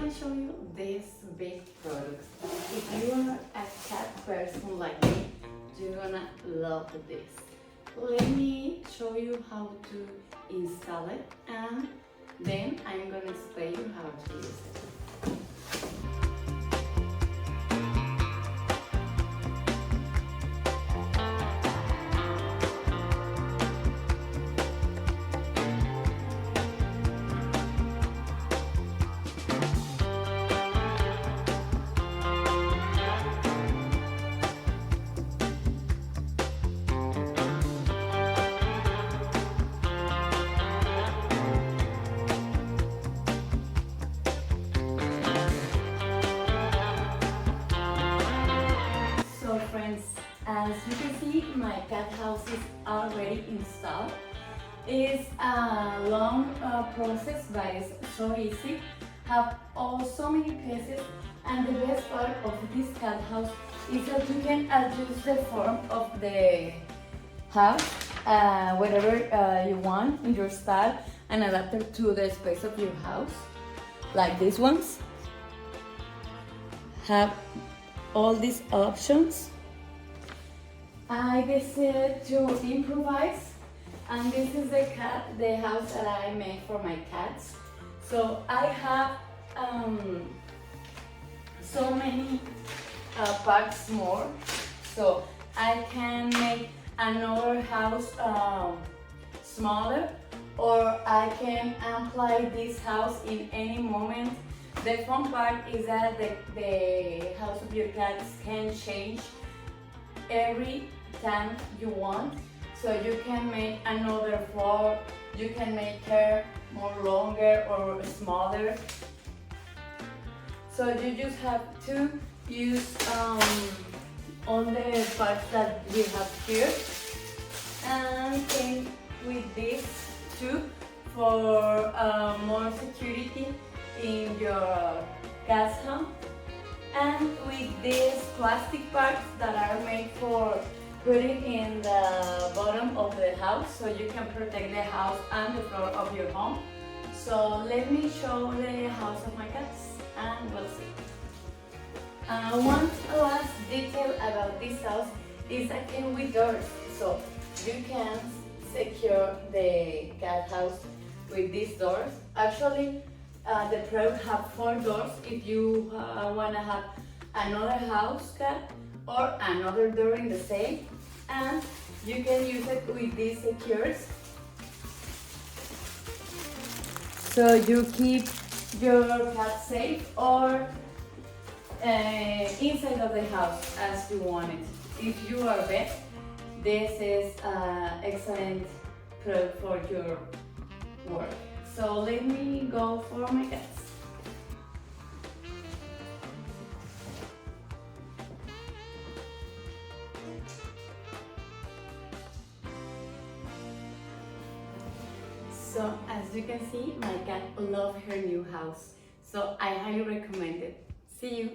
gonna show you these big products. If you are a cat person like me, you're gonna love this. Let me show you how to install it, and then I'm gonna explain you how to use it. So friends, as you can see, my cat house is already installed. It's a long process, but it's so easy. Have so many pieces, and the best part of this cat house is that you can adjust the form of the house whatever you want in your style and adapt it to the space of your house. Like these ones have all these options. I decided to improvise, and this is the house that I made for my cats. So I have so many parts more, so I can make another house smaller, or I can apply this house in any moment. The fun part is that the house of your cats can change every time you want. So you can make another floor, you can make her more longer or smaller. So you just have to use all the parts that we have here, and came with this too for more security in your cat's home, and with these plastic parts that are made for putting in the bottom of the house, so you can protect the house and the floor of your home. So let me show the house of my cats and we'll see. One last detail about this house is that it came with doors, so you can secure the cat house with these doors. Actually, the product have 4 doors if you want to have another house cat or another door in the same, and you can use it with these secures, so you keep your cat safe or inside of the house as you want it. If you are a vet, this is excellent product for your work. So let me go for my cats. So as you can see, my cat loves her new house. So I highly recommend it. See you.